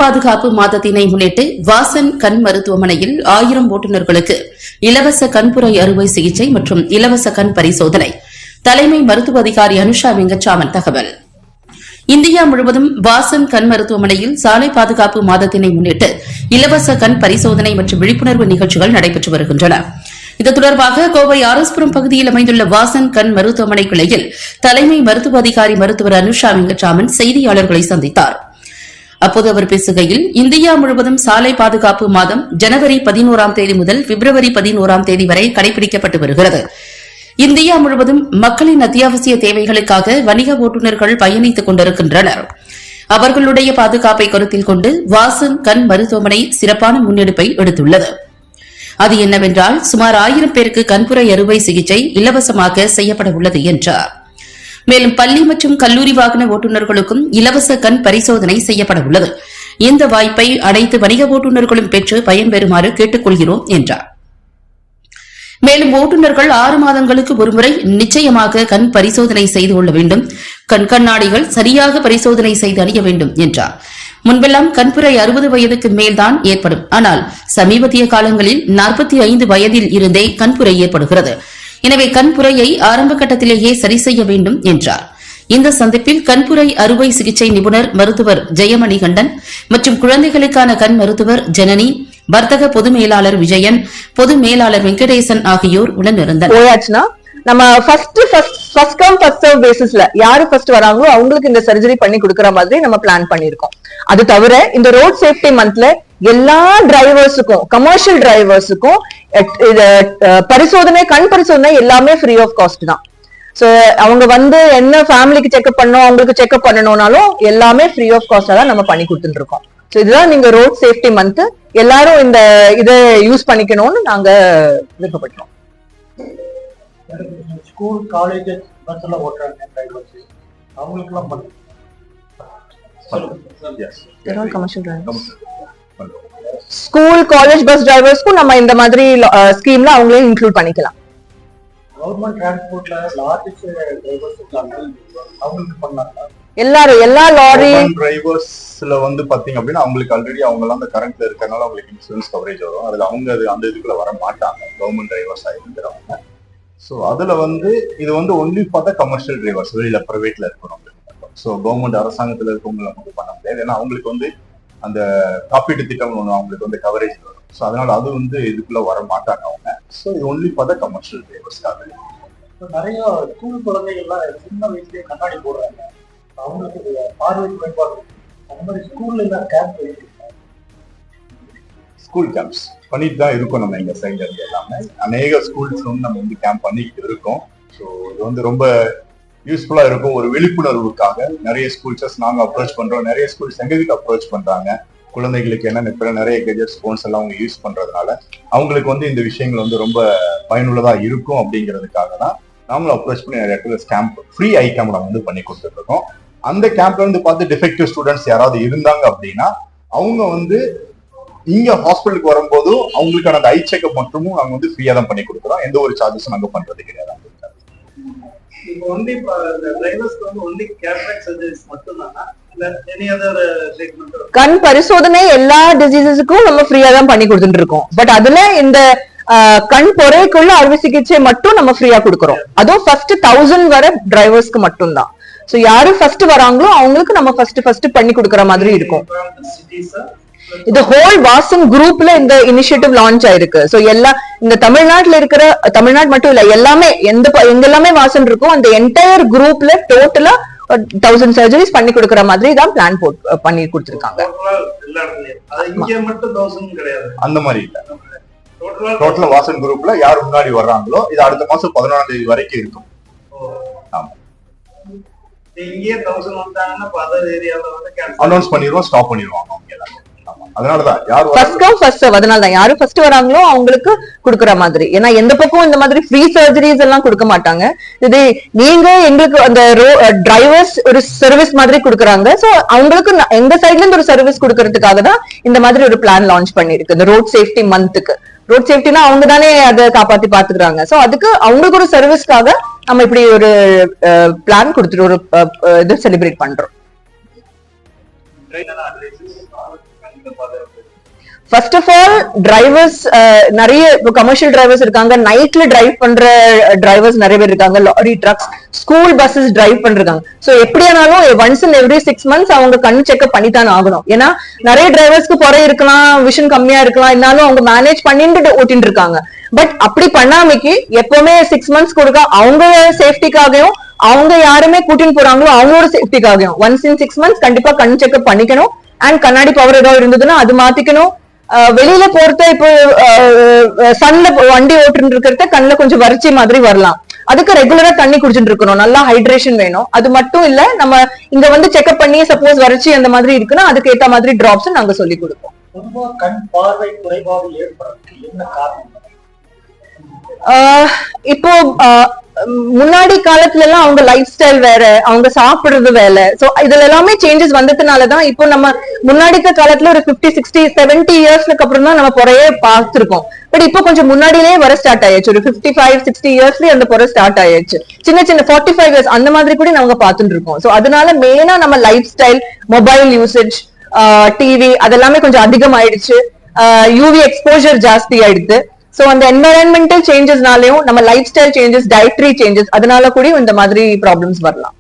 பாதுகாப்பு மாதத்தினை முன்னிட்டு வாசன் கண் மருத்துவமனையில் 1000 ஓட்டுநர்களுக்கு இலவச கண்புரை அறுவை சிகிச்சை மற்றும் இலவச கண் பரிசோதனை. தலைமை மருத்துவ அதிகாரி அனுஷா வெங்கட்ராமன் தகவல். இந்தியா முழுவதும் வாசன் கண் மருத்துவமனையில் சாலை பாதுகாப்பு மாதத்தினை முன்னிட்டு இலவச கண் பரிசோதனை மற்றும் விழிப்புணர்வு நிகழ்ச்சிகள் நடைபெற்று வருகின்றன. இது தொடர்பாக கோவை ஆர்எஸ்புரம் பகுதியில் அமைந்துள்ள வாசன் கண் மருத்துவமனை கிளையில் தலைமை மருத்துவ அதிகாரி மருத்துவர் அனுஷா வெங்கட்ராமன் செய்தியாளர்களை சந்தித்தார். அப்போது அவர் பேசுகையில், இந்தியா முழுவதும் சாலை பாதுகாப்பு மாதம் ஜனவரி 11ஆம் தேதி முதல் பிப்ரவரி 11ஆம் தேதி வரை கடைபிடிக்கப்பட்டு வருகிறது. இந்தியா முழுவதும் மக்களின் அத்தியாவசிய தேவைகளுக்காக வணிக ஓட்டுநர்கள் பயணித்துக் கொண்டிருக்கின்றனர். அவர்களுடைய பாதுகாப்பை கருத்தில் கொண்டு வாசன் கண் மருத்துவமனை சிறப்பான முன்னெடுப்பை எடுத்துள்ளது. அது என்னவென்றால், சுமார் 1000 பேருக்கு கண்புரை அறுவை சிகிச்சை இலவசமாக செய்யப்பட உள்ளது என்றார். மேலும் பள்ளி மற்றும் கல்லூரி வாகன ஓட்டுநர்களுக்கும் இலவச கண் பரிசோதனை செய்யப்பட உள்ளது. இந்த வாய்ப்பை அனைத்து வணிக ஓட்டுநர்களும் பெற்று பயன்பெறுமாறு கேட்டுக் கொள்கிறோம் என்றார். மேலும் ஓட்டுநர்கள் 6 மாதங்களுக்கு ஒருமுறை நிச்சயமாக கண் பரிசோதனை செய்து கொள்ள வேண்டும். கண் கண்ணாடிகள் சரியாக பரிசோதனை செய்து அணிய வேண்டும் என்றார். முன்பெல்லாம் கண்புரை 60 வயதுக்கு மேல்தான் ஏற்படும். ஆனால் சமீபத்திய காலங்களில் 45 வயதில் இருந்தே கண்புரை ஏற்படுகிறது. எனவே கண்புரையை ஆரம்ப கட்டத்திலேயே சரி செய்ய வேண்டும் என்றார். இந்த சந்திப்பில் கண்புரை அறுவை சிகிச்சை நிபுணர் மருத்துவர் ஜெயமணி கண்டன் மற்றும் குழந்தைகளுக்கான கண் மருத்துவர் ஜனனி, வர்த்தக பொது மேலாளர் விஜயன், பொது மேலாளர் வெங்கடேசன் ஆகியோர் உடனிருந்தனர். நம்ம ஃபர்ஸ்ட் கம் ஃபர்ஸ்ட் சர்வ் பேசிஸ்ல யாரு ஃபர்ஸ்ட் வராங்களோ அவங்களுக்கு இந்த சர்ஜரி பண்ணி கொடுக்கற மாதிரி நம்ம பிளான் பண்ணிருக்கோம். அது தவிர இந்த ரோட் சேஃப்டி மந்த்ல எல்லா டிரைவர்ஸுக்கும், கமர்ஷியல் டிரைவர்ஸுக்கும் பரிசோதனை, கண் பரிசோதனை எல்லாமே ஃப்ரீ ஆஃப் காஸ்ட் தான். சோ அவங்க வந்து என்ன ஃபேமிலிக்கு செக்அப் பண்ணணும், அவங்களுக்கு செக்அப் பண்ணணும்னாலும் எல்லாமே ஃப்ரீ ஆஃப் காஸ்டா தான் நம்ம பண்ணி கொடுத்துட்டு இருக்கோம். சோ இதுதான் நீங்க ரோட் சேஃப்டி மந்த் எல்லாரும் இந்த இதை யூஸ் பண்ணிக்கணும்னு நாங்க விருப்பப்பட்டோம். ஸ்கூல் காலேஜஸ் பஸ்ல ஓட்டுறாங்க டிரைவர்ஸ், அவங்களுக்குலாம் ஸ்கூல் காலேஜ் பஸ் டிரைவர்ஸ்க்கும் நம்ம இந்த மாதிரி ஸ்கீம்ல அவங்களையும் இன்க்ளூட் பண்ணிக்கலாம். கவர்மெண்ட் டிரான்ஸ்போர்ட்ல லாரிஸ் டிரைவர்ஸ் இருக்காங்க, அவங்களுக்கு பண்ணலாம். எல்லா லாரி டிரைவர்ஸ்ல வந்து பாத்தீங்க அப்படின்னா அவங்களுக்கு ஆல்ரெடி அவங்க எல்லாம் அந்த கரண்ட்ல இருக்கறனால அவங்களுக்கு இன்சூரன்ஸ் கவரேஜ் வரும். அதுல அவங்க அந்த இதுக்குள்ள வர மாட்டாங்க, கவர்மெண்ட் டிரைவர்ஸ் ஆயிருக்கிறவங்க. ஸோ அதுல வந்து இது வந்து only for the commercial drivers, வெளியில பிரைவேட்ல இருக்கிறவங்களுக்கு. ஸோ கவர்மெண்ட் அரசாங்கத்துல இருக்கவங்க நமக்கு பண்ண முடியாது. ஏன்னா அவங்களுக்கு வந்து அந்த காப்பீட்டு திட்டம் ஒன்று அவங்களுக்கு வந்து கவரேஜ் வரும். ஸோ அதனால அது வந்து இதுக்குள்ள வர மாட்டாங்க அவங்க. ஸோ இது ஒன்லி ஃபார் த கமர்ஷியல் டிரைவர்ஸ்க்காக. நிறைய ஸ்கூல் குழந்தைகள்லாம் சின்ன வயசுலயே கண்ணாடி போடுறாங்க, அவங்களுக்கு பார்வை குறைபாடு. அந்த மாதிரி ஸ்கூல்ல எல்லாம் கேம்ப் ஸ்கூல் கேம்ப்ஸ் பண்ணிட்டு தான் இருக்கோம் நம்ம எங்க சைட்ல இருந்து எல்லாமே. அநேக ஸ்கூல்ஸ் வந்து நம்ம வந்து கேம்ப் பண்ணிக்கிட்டு இருக்கோம். ஸோ இது வந்து ரொம்ப யூஸ்ஃபுல்லா இருக்கும். ஒரு விழிப்புணர்வுக்காக நிறைய ஸ்கூல்ஸஸ் நாங்க அப்ரோச் பண்றோம், நிறைய ஸ்கூல்ஸ் எங்ககிட்ட அப்ரோச் பண்றாங்க. குழந்தைகளுக்கு என்னென்ன நிறைய கெஜெட்ஸ், போன்ஸ் எல்லாம் அவங்க யூஸ் பண்றதுனால அவங்களுக்கு வந்து இந்த விஷயங்கள் வந்து ரொம்ப பயனுள்ளதா இருக்கும் அப்படிங்கிறதுக்காக தான் நாங்களும் அப்ரோச் பண்ணி நிறைய இடத்துல கேம்ப், ஃப்ரீ ஐ கேம்ப் நம்ம வந்து பண்ணி கொடுத்துட்டு இருக்கோம். அந்த கேம்ப்ல வந்து பார்த்து டிஃபெக்டிவ் ஸ்டூடெண்ட்ஸ் யாராவது இருந்தாங்க அப்படின்னா அவங்க வந்து இங்க ஹாஸ்பிட்டலுக்கு வரும்போது அவங்களுக்கான ஐ செக்அப் மட்டுமும் நாங்க வந்து ஃப்ரீயா தான் பண்ணி கொடுக்குறோம். எந்த ஒரு சார்ஜஸும் நாங்க பண்றது கிடையாது. கண் பரிசோதனை எல்லா டிசீசஸுக்கும் நம்ம ஃப்ரீயா தான் பண்ணி கொடுத்துட்டு இருக்கோம். பட் அதுல இந்த கண் பொறைக்குள்ள அறுவை சிகிச்சை மட்டும் நம்ம ஃப்ரீயா கொடுக்கறோம். அதுவும் ஃபர்ஸ்ட் 1000 வர டிரைவர்ஸ்க்கு மட்டும் தான். சோ யாரு ஃபர்ஸ்ட் வராங்களோ அவங்களுக்கு நம்ம ஃபர்ஸ்ட் பண்ணி கொடுக்கற மாதிரி இருக்கும். இது ஹோல் வாசன் குரூப்ல இந்த இனிஷியேட்டிவ் லான்ச் ஆயிருக்கு. சோ எல்லா இந்த தமிழ்நாட்டுல இருக்கிற, தமிழ்நாடு மட்டும் இல்ல, எல்லாமே எங்கெல்லாமே வாசன் இருக்கும் அந்த என்டையர் குரூப்ல டோட்டலா 1000 சர்ஜரிஸ் பண்ணி கொடுக்கற மாதிரி தான் பிளான் பண்ணி கொடுத்திருக்காங்க. அந்த மாதிரி இல்ல, டோட்டலா வாசன் குரூப்ல யார் முன்னாடி வர்றாங்களோ இது அடுத்த மாசம் 11ஆம் தேதி வரைக்கும் இருக்கும். அனௌன்ஸ் பண்ணிடுவோம், ஸ்டாப் பண்ணிடுவாங்க அவங்க எல்லாரும். அதனாலதான் யாரு ஃபர்ஸ்ட் வராங்களோ அவங்களுக்கு குடுக்கற மாதிரி. ஏன்னா எந்த பக்கம் இந்த மாதிரி ஃப்ரீ சர்ஜரிஸ் எல்லாம் கொடுக்க மாட்டாங்க. இது நீங்க எங்களுக்கு அந்த டிரைவர்ஸ் ஒரு சர்வீஸ் மாதிரி கொடுக்கறாங்க. சோ அவங்களுக்கு எங்க சைட்ல இருந்து ஒரு சர்வீஸ் கொடுக்கறதுக்காக தான் இந்த மாதிரி ஒரு பிளான் லான்ச் பண்ணிருக்கு. இந்த ரோட் சேஃப்டி மந்த்துக்கு. ரோட் சேஃப்டினா அவங்க தானே அதை காப்பாத்தி பாத்துக்கிறாங்க. சோ அதுக்கு அவங்களுக்கு ஒரு சர்வீஸ்க்காக நம்ம இப்படி ஒரு பிளான் கொடுத்துட்டு ஒரு இது செலிப்ரேட் பண்றோம். ஃபர்ஸ்ட் ஆஃப் ஆல் டிரைவர்ஸ் நிறைய இப்போ கமர்ஷியல் டிரைவர்ஸ் இருக்காங்க, நைட்ல டிரைவ் பண்ற டிரைவர்ஸ் நிறைய பேர் இருக்காங்க, lorry trucks school buses drive பண்றாங்க. சோ எப்படியானாலும் ஒன்ஸ் இன் எவ்ரி 6 months அவங்க கண் செக்அப் பண்ணித்தான் ஆகணும். ஏன்னா நிறைய டிரைவர்ஸ்க்கு குறை இருக்கலாம், விஷன் கம்மியா இருக்கலாம், இருந்தாலும் அவங்க மேனேஜ் பண்ணிட்டு ஓட்டிட்டு இருக்காங்க. பட் அப்படி பண்ணாமைக்கு எப்பவுமே 6 months கொடுக்க அவங்க சேஃப்டிக்காகவும் அவங்க யாருமே கூட்டின்னு போறாங்களோ அவங்களோட சேஃப்டிக்காகவும் ஒன்ஸ் இன் 6 months கண்டிப்பா கண் செக்அப் பண்ணிக்கணும். அண்ட் கண்ணாடி பவர் ஏதாவது இருந்ததுன்னா அது மாத்திக்கணும். வெளியில போறத இப்போ சன்ல வண்டி ஓட்டுன்னு இருக்கிறத கண்ணுல கொஞ்சம் வறட்சி மாதிரி வரலாம், அதுக்கு ரெகுலரா தண்ணி குடிச்சிட்டு இருக்கணும், நல்லா ஹைட்ரேஷன் வேணும். அது மட்டும் இல்ல, நம்ம இங்க வந்து செக்அப் பண்ணி சப்போஸ் வறட்சி அந்த மாதிரி இருக்குன்னா அதுக்கு ஏத்த மாதிரி டிராப்ஸ் நாங்க சொல்லி கொடுப்போம். பொதுவா கண் பார்வை குறைபாடு ஏற்படுறதுக்கு என்ன காரணம்? இப்போ முன்னாடி காலத்துல எல்லாம் அவங்க லைஃப் ஸ்டைல் வேற, அவங்க சாப்பிடுறது வேற. சோ இதுல எல்லாமே சேஞ்சஸ் வந்ததுனாலதான் இப்போ நம்ம முன்னாடி காலத்துல ஒரு 50, 60, 70 இயர்ஸ்க்கு அப்புறம் தான் நம்ம பொறையே பார்த்திருக்கோம். பட் இப்போ கொஞ்சம் முன்னாடியே வர ஸ்டார்ட் ஆயிடுச்சு, ஒரு 55, 60 இயர்ஸ்லயே அந்த பொறை ஸ்டார்ட் ஆயிடுச்சு. சின்ன சின்ன 45 இயர்ஸ் அந்த மாதிரி கூட நாங்க பார்த்துட்டு இருக்கோம். சோ அதனால மெயினா நம்ம life style, mobile usage, TV அதெல்லாமே கொஞ்சம் அதிகமாயிடுச்சு, யூவி எக்ஸ்போஜர் ஜாஸ்தி ஆயிடுது. சோ அந்த என்வரன்மெண்டல் சேஞ்சஸ்னாலையும் நம்ம life style changes, dietary changes அதனால கூட இந்த மாதிரி ப்ராப்ளம்ஸ் வரலாம்.